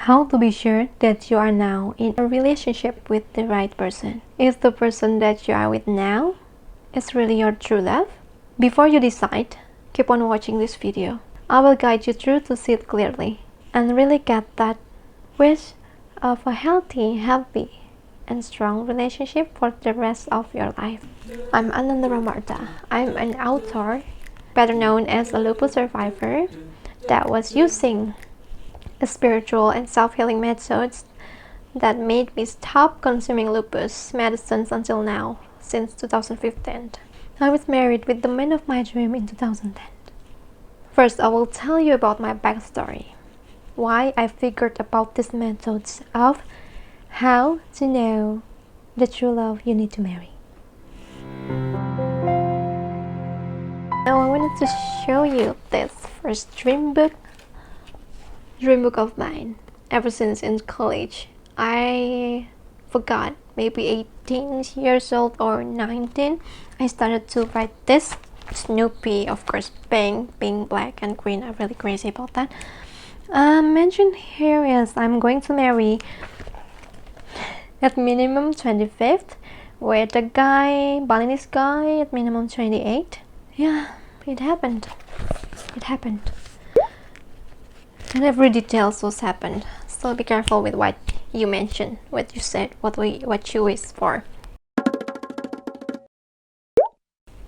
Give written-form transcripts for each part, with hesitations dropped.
How to be sure that you are now in a relationship with the right person? Is the person that you are with now is really your true love? Before you decide, keep on watching this video. I will guide you through to see it clearly and really get that wish of a healthy, and strong relationship for the rest of your life. I'm Kemp Martha. I'm an author, better known as a lupus survivor, that was using spiritual and self-healing methods that made me stop consuming lupus medicines until now, since 2015. I was married with the man of my dream in 2010. First, I will tell you about my backstory, why I figured about these methods of how to know the true love you need to marry. Now I wanted to show you this first dream book of mine. Ever since in college, I forgot, maybe 18 years old or 19, I started to write this. Snoopy, of course, pink, black and green. I'm really crazy about that. Mentioned here is I'm going to marry at minimum 25th with a guy, Balinese guy, at minimum 28. Yeah, it happened. And every details was happened. So be careful with what you mention, what you said, what you wish for.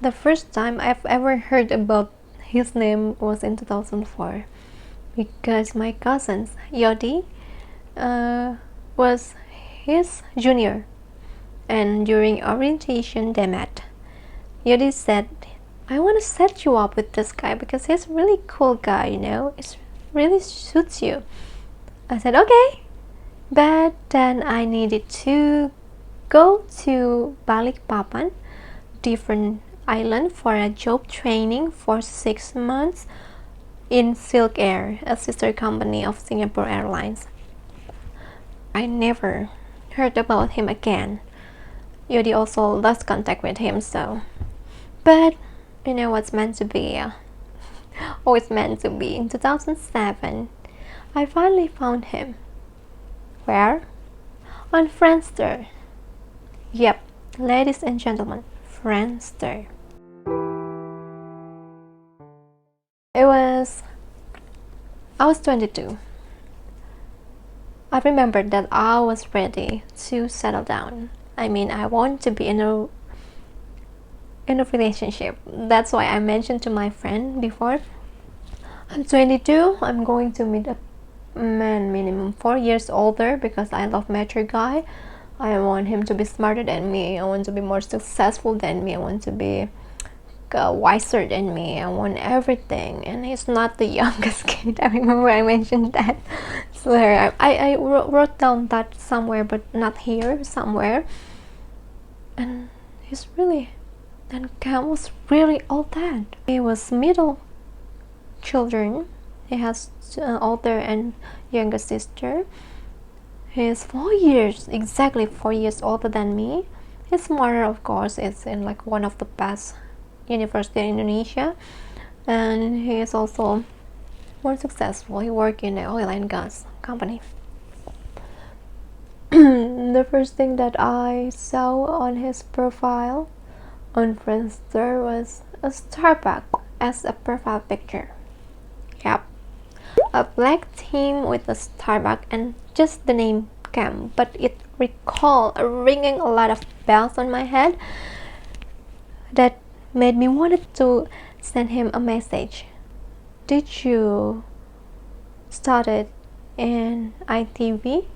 The first time I've ever heard about his name was in 2004, because my cousin Yodi was his junior, and during orientation they met. Yodi said, "I want to set you up with this guy because he's a really cool guy, you know, it really suits you." I said okay, but then I needed to go to Balikpapan, different island, for a job training for 6 months in Silk Air, a sister company of Singapore Airlines. I never heard about him again. Yodi also lost contact with him, so. But you know what's meant to be. Always meant to be. In 2007, I finally found him. Where? On Friendster. Yep, ladies and gentlemen, Friendster. I was 22. I remember that I was ready to settle down. I mean, I want to be in a relationship. That's why I mentioned to my friend before, I'm 22, I'm going to meet a man minimum 4 years older because I love mature guy. I want him to be smarter than me. I want to be more successful than me. I want to be wiser than me. I want everything, and he's not the youngest kid. I remember I mentioned that. So I wrote down that somewhere, but not here, somewhere. And he's really, and Cam was really all that. He was middle children. He has older and younger sister. He is 4 years, exactly 4 years older than me. His mother, of course, is in like one of the best university in Indonesia, and he is also more successful. He works in the oil and gas company. The first thing that I saw on his profile on Friendster was a Starbucks as a profile picture. Yep, a black theme with a Starbucks and just the name Kemp, but it recalled ringing a lot of bells on my head that made me wanted to send him a message. Did you started in ITV?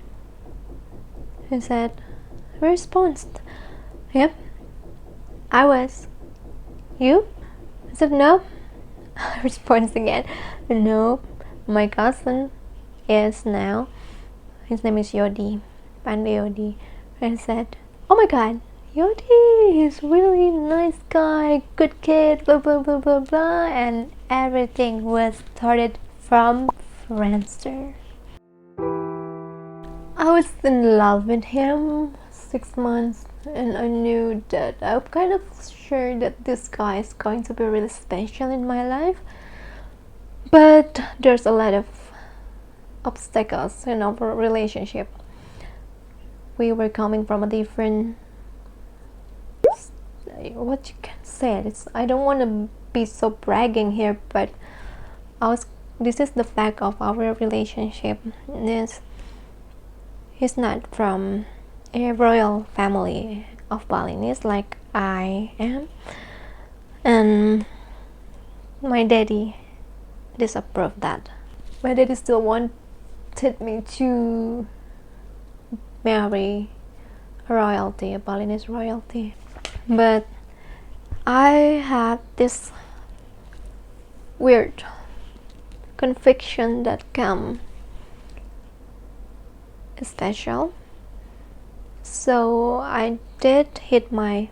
He said, response, yep, I was. You? I said, no. Response again, no, my cousin is now. His name is Yodi, Pandey Yodi. I said, oh my god, Yodi, he's really nice guy, good kid, blah blah blah blah blah, and everything was started from Friendster. I was in love with him 6 months, and I knew that I'm kind of sure that this guy is going to be really special in my life. But there's a lot of obstacles in our relationship. We were coming from a different, what you can say, I don't want to be so bragging here, but this is the fact of our relationship. He's not from a royal family of Balinese like I am, and my daddy disapproved that. My daddy still wanted me to marry royalty, a Balinese royalty, but I had this weird conviction that Kemp is special. So I did hit my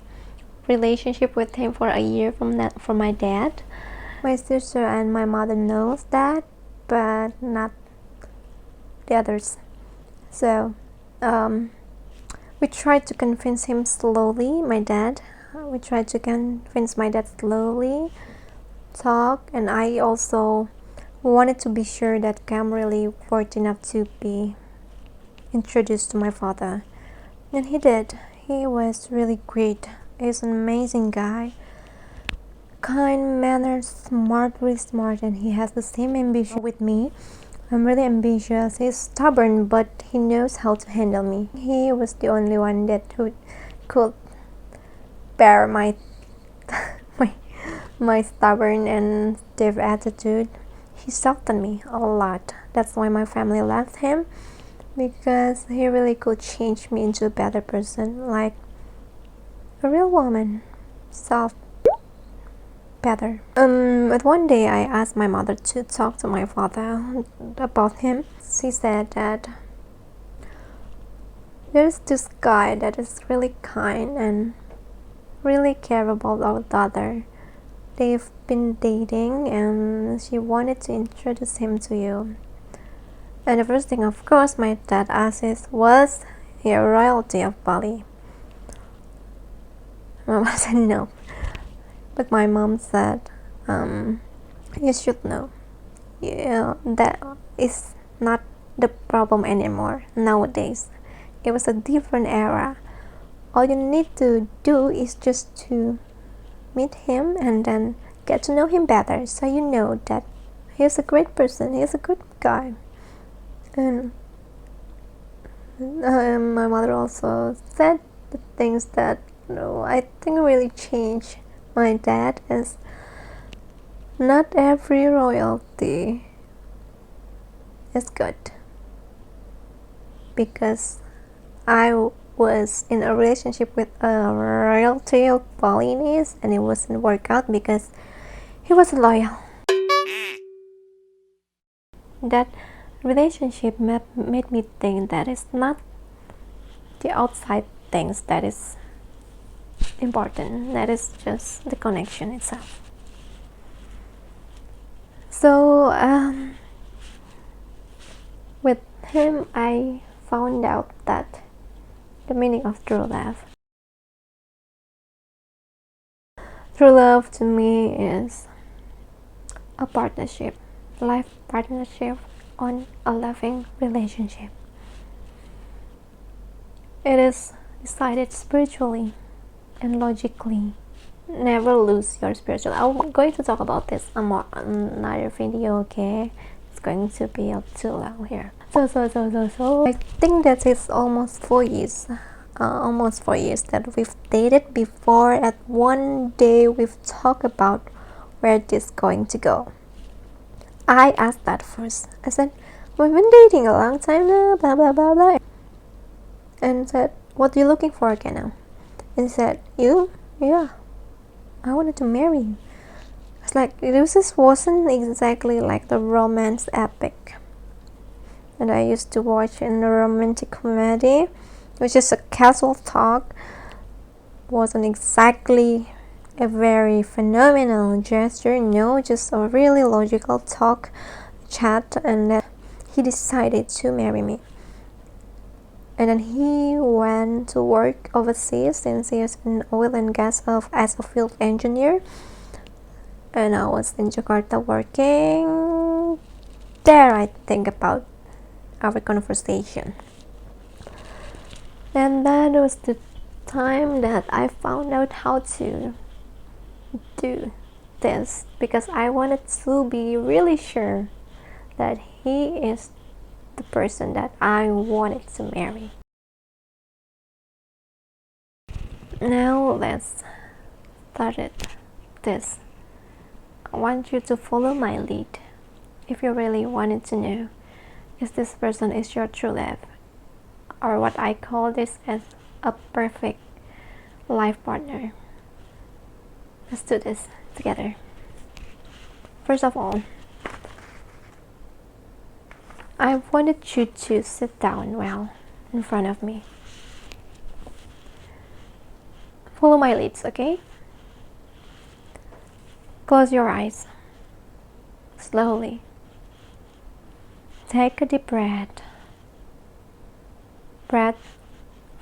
relationship with him for a year from my dad. My sister and my mother knows that, but not the others. So we tried to convince him slowly, my dad. We tried to convince my dad slowly, talk, and I also wanted to be sure that Cam really worked enough to be introduced to my father. And he did. He was really great. He's an amazing guy. Kind, mannered, smart, really smart, and he has the same ambition with me. I'm really ambitious. He's stubborn, but he knows how to handle me. He was the only one that could bear my my stubborn and stiff attitude. He softened me a lot. That's why my family loved him, because he really could change me into a better person, like a real woman, soft, better. But one day I asked my mother to talk to my father about him. She said that there's this guy that is really kind and really care about our daughter. They've been dating and she wanted to introduce him to you. And the first thing, of course, my dad asked was he a royalty of Bali? Mama said no. But my mom said, you should know. Yeah, that is not the problem anymore nowadays. It was a different era. All you need to do is just to meet him and then get to know him better, so you know that he's a great person, he's a good guy. And my mother also said the things that I think really changed my dad, is not every royalty is good, because I was in a relationship with a royalty of Balinese and it wasn't work out because he wasn't loyal. That relationship made me think that it's not the outside things that is important, that is just the connection itself. So with him I found out that the meaning of true love. True love to me is a partnership, life partnership on a loving relationship. It is decided spiritually and logically. Never lose your spiritual. I'm going to talk about this on another video, okay? It's going to be up too long here. So I think that it's almost 4 years. Almost 4 years that we've dated before. At one day we've talked about where this is going to go. I asked that first. I said, we've been dating a long time now, blah blah blah blah. And said, what are you looking for again now? And he said, you? Yeah, I wanted to marry you. It's like, this wasn't exactly like the romance epic that I used to watch in a romantic comedy. It was just a casual talk. Wasn't exactly a very phenomenal gesture. No, just a really logical talk, chat, and then he decided to marry me. And then he went to work overseas, since he is in oil and gas as a field engineer. And I was in Jakarta working there, I think about our conversation. And that was the time that I found out how to do this, because I wanted to be really sure that he is the person that I wanted to marry. Now let's start this. I want you to follow my lead if you really wanted to know if this person is your true love, or what I call this as a perfect life partner. Let's do this together. First of all, I wanted you to sit down well in front of me. Follow my leads, okay? Close your eyes. Slowly. Take a deep breath. Breath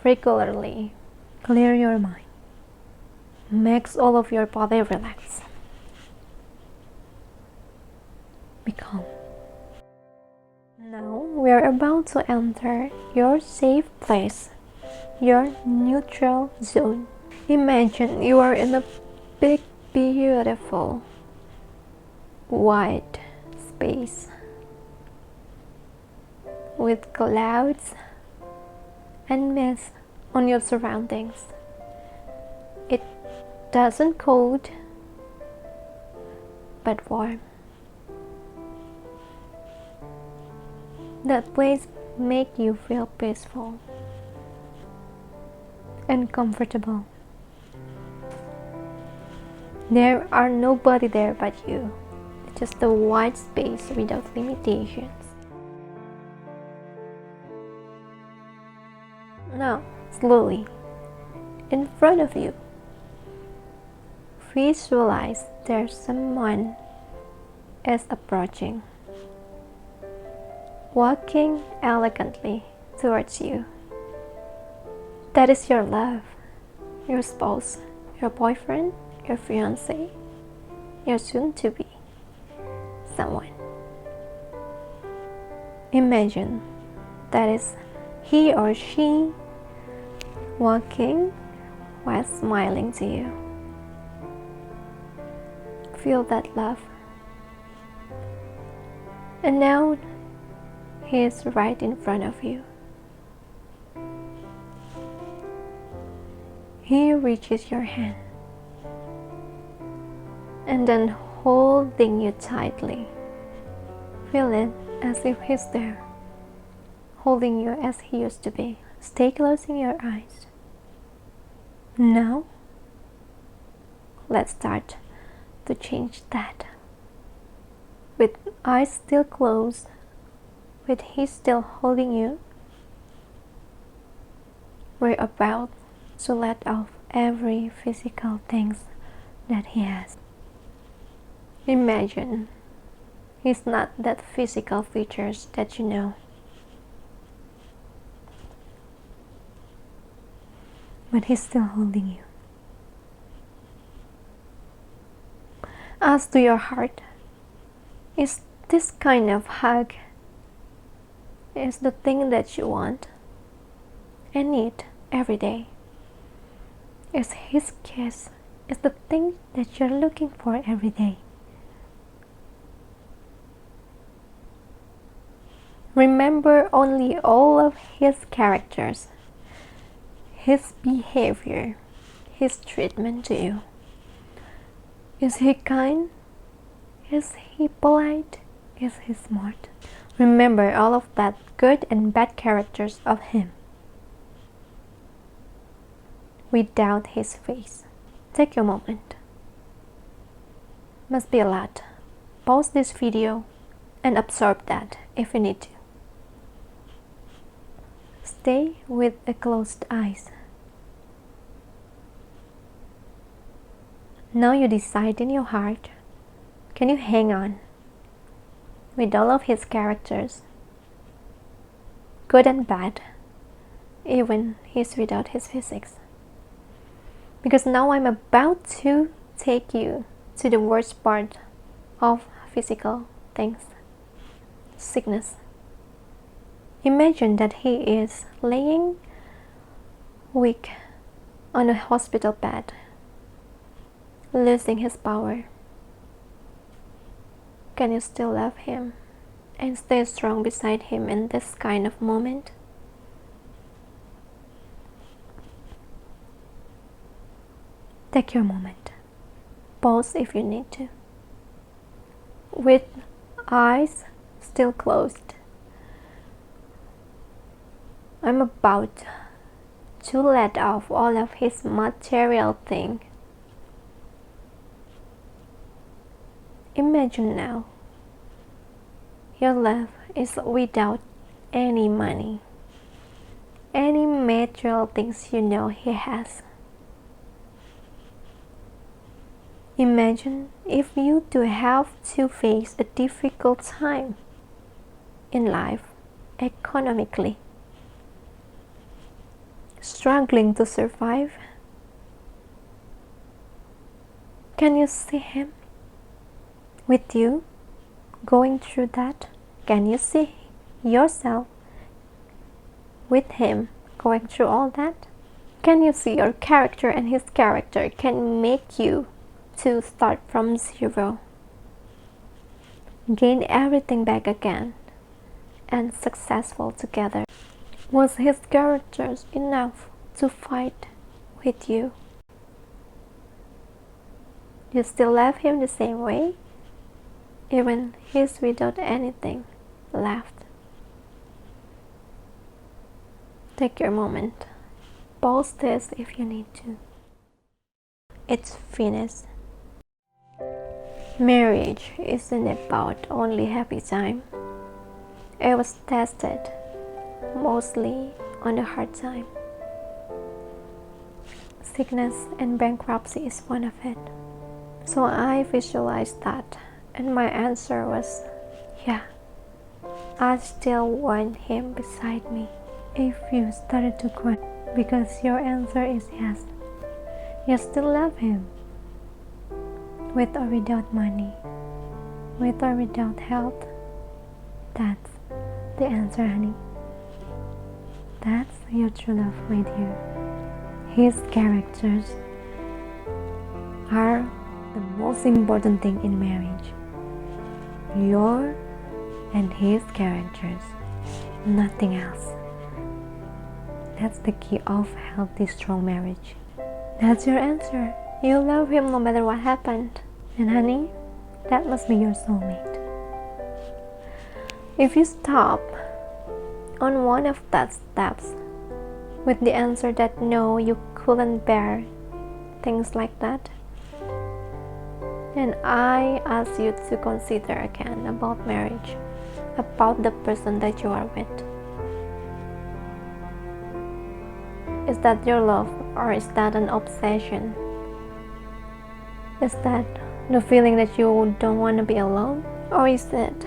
regularly. Clear your mind. Makes all of your body relax. Be calm. Now we are about to enter your safe place, your neutral zone. Imagine you are in a big, beautiful, wide space with clouds and mist on your surroundings. It doesn't cold, but warm. That place makes you feel peaceful and comfortable. There are nobody there but you. It's just a wide space without limitations. Now, slowly, in front of you, visualize there's someone is approaching, walking elegantly towards you. That is your love, your spouse, your boyfriend, your fiancé, your soon-to-be someone. Imagine that is he or she walking while smiling to you. Feel that love. And now he is right in front of you. He reaches your hand and then holding you tightly. Feel it as if he's there, holding you as he used to be. Stay closing your eyes. Now, let's start to change that. With eyes still closed, with he still holding you, we're about to let off every physical things that he has. Imagine he's not that physical features that you know, but he's still holding you. As to your heart, is this kind of hug is the thing that you want and need every day? Is his kiss is the thing that you're looking for every day? Remember only all of his characters, his behavior, his treatment to you. Is he kind? Is he polite? Is he smart? Remember all of that good and bad characters of him without his face. Take your moment. Must be a lot. Pause this video and absorb that if you need to. Stay with a closed eyes. Now you decide in your heart, can you hang on with all of his characters, good and bad, even he's without his physics? Because now I'm about to take you to the worst part of physical things, sickness. Imagine that he is laying weak on a hospital bed, losing his power. Can you still love him and stay strong beside him in this kind of moment? Take your moment. Pause if you need to. With eyes still closed, I'm about to let off all of his material things. Imagine now, your love is without any money, any material things you know he has. Imagine if you two have to face a difficult time in life economically, struggling to survive. Can you see him with you going through that? Can you see yourself with him going through all that? Can you see your character and his character can make you to start from zero, gain everything back again, and successful together? Was his character enough to fight with you? You still love him the same way, even he's without anything left. Take your moment. Pause this if you need to. It's finished. Marriage isn't about only happy time. It was tested mostly on the hard time. Sickness and bankruptcy is one of it. So I visualized that, and my answer was, yeah, I still want him beside me. If you started to cry because your answer is yes, you still love him. With or without money, with or without health, that's the answer, honey. That's your true love, my dear. His characters are the most important thing in marriage. Your and his characters, nothing else. That's the key of healthy, strong marriage. That's your answer. You love him no matter what happened. And honey, that must be your soulmate. If you stop on one of that steps with the answer that no, you couldn't bear things like that, and I ask you to consider again about marriage, about the person that you are with. Is that your love, or is that an obsession? Is that the feeling that you don't want to be alone? Or is it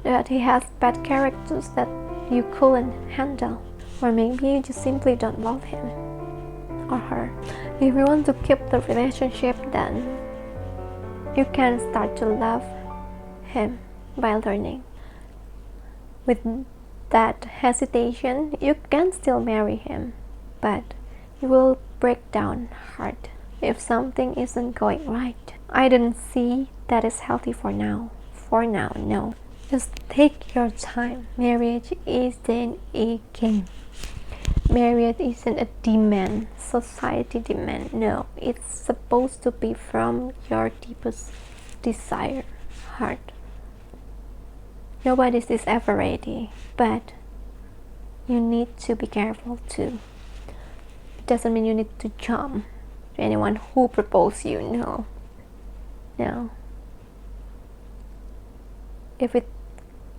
that he has bad characters that you couldn't handle? Or maybe you just simply don't love him or her. If you want to keep the relationship, then you can start to love him by learning. With that hesitation, you can still marry him, but you will break down hard if something isn't going right. I don't see that is healthy for now. For now, no. Just take your time. Marriage isn't a game. Marriage isn't a demand, society demand. No, it's supposed to be from your deepest desire, heart. Nobody is ever ready, but you need to be careful too. It doesn't mean you need to jump to anyone who proposes you. No. If it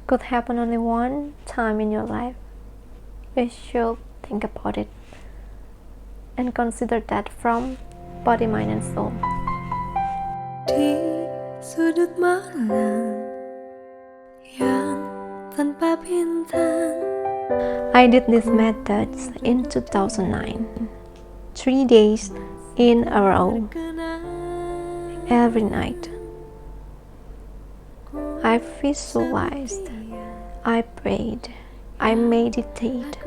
could happen only one time in your life, you should think about it and consider that from body, mind, and soul. Di sudut malam yang tanpa bintang. I did these methods in 2009, 3 days in a row, every night. I visualized, I prayed, I meditate,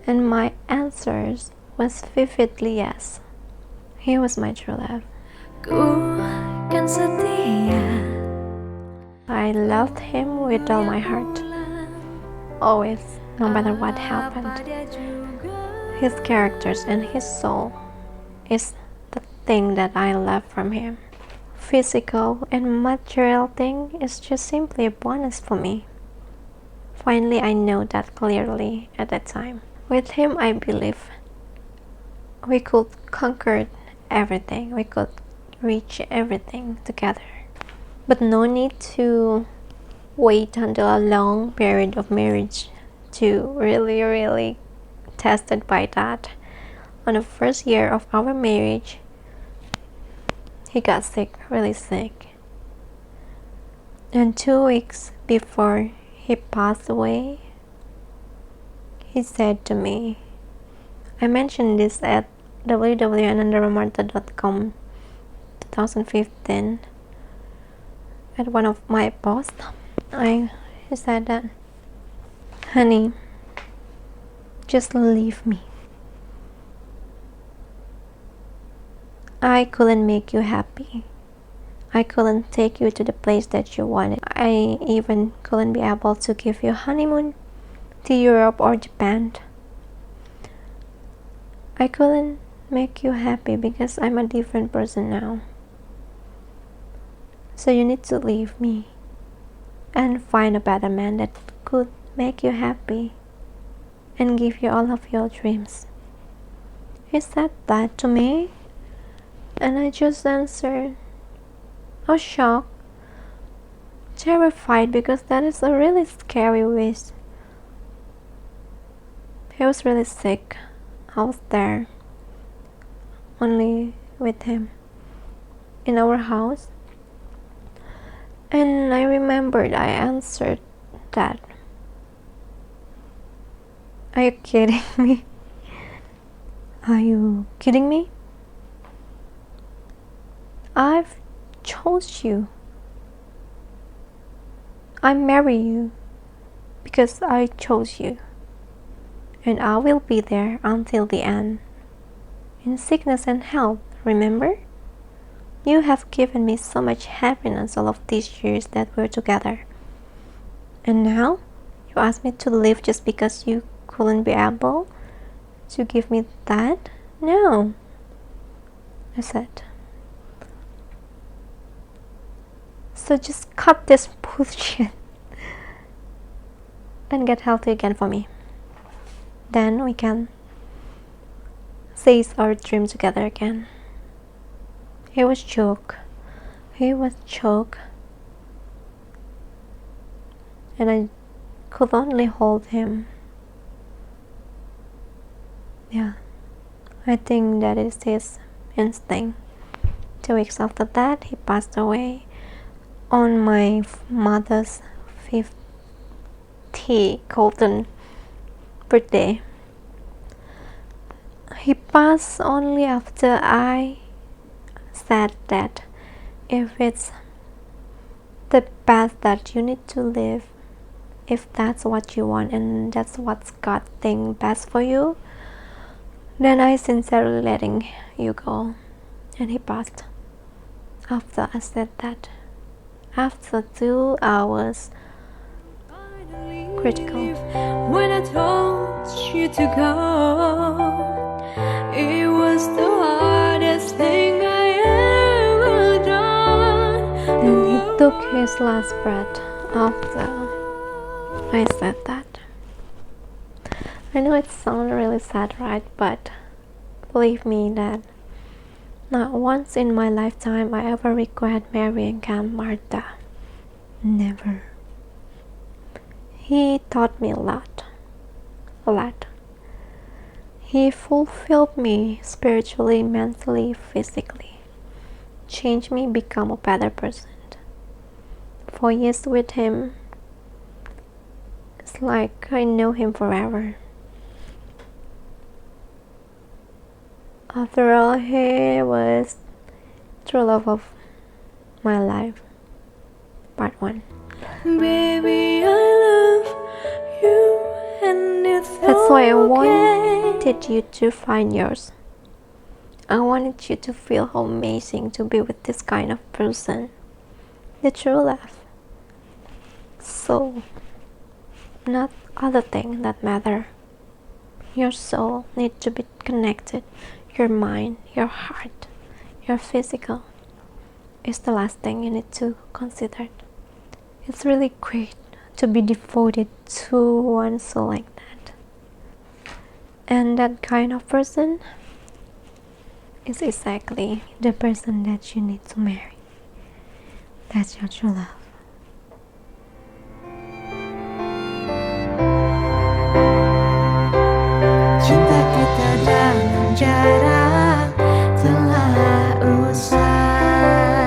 and my answers was vividly yes. He was my true love. Ku kan setia. I loved him with all my heart, always, no matter what happened. His characters and his soul is the thing that I love from him. Physical and material thing is just simply a bonus for me. Finally, I know that clearly at that time. With him, I believe we could conquer everything. We could reach everything together. But no need to wait until a long period of marriage to really tested by that. On the first year of our marriage, he got sick, really sick. And 2 weeks before he passed away, he said to me, I mentioned this at www.kemp 2015 at one of my posts. He said that, honey, just leave me. I couldn't make you happy. I couldn't take you to the place that you wanted. I even couldn't be able to give you a honeymoon to Europe or Japan. I couldn't make you happy because I'm a different person now. So you need to leave me and find a better man that could make you happy and give you all of your dreams. He said that to me, and I just answered, I was shocked, terrified, because that is a really scary wish. He was really sick. I was there, only with him, in our house. And I remembered I answered that. Are you kidding me? Are you kidding me? I've chose you. I marry you because I chose you. And I will be there until the end. In sickness and health, remember? You have given me so much happiness all of these years that we're together. And now, you ask me to leave just because you couldn't be able to give me that? No, I said. So just cut this bullshit and get healthy again for me. Then we can seize our dream together again. He was choked. And I could only hold him. Yeah, I think that is his instinct. 2 weeks after that, he passed away on my mother's 50th golden birthday. He passed only after I said that if it's the path that you need to live, if that's what you want and that's what God thinks best for you, then I sincerely letting you go. And he passed after I said that. After 2 hours critical. When I told you to go, it was the hardest thing I ever done. And he took his last breath after I said that. I know it sounds really sad, right? But believe me that not once in my lifetime I ever regret marrying Kemp Martha. Never. He taught me a lot. He fulfilled me spiritually, mentally, physically. Changed me, become a better person. 4 years with him, it's like I know him forever. After all, he was true love of my life. Part 1. Baby, I love you and it's That's why I okay. wanted you to find yours. I wanted you to feel how amazing to be with this kind of person, the true love. So, not other things that matter. Your soul needs to be connected. Your mind, your heart, your physical is the last thing you need to consider. It's really great to be devoted to one soul like that. And that kind of person is exactly the person that you need to marry. That's your true love. Cinta kita dalam jarak telah usai.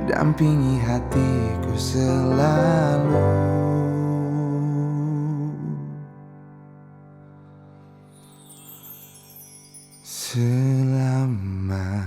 Dampingi hatiku selalu. Selamanya.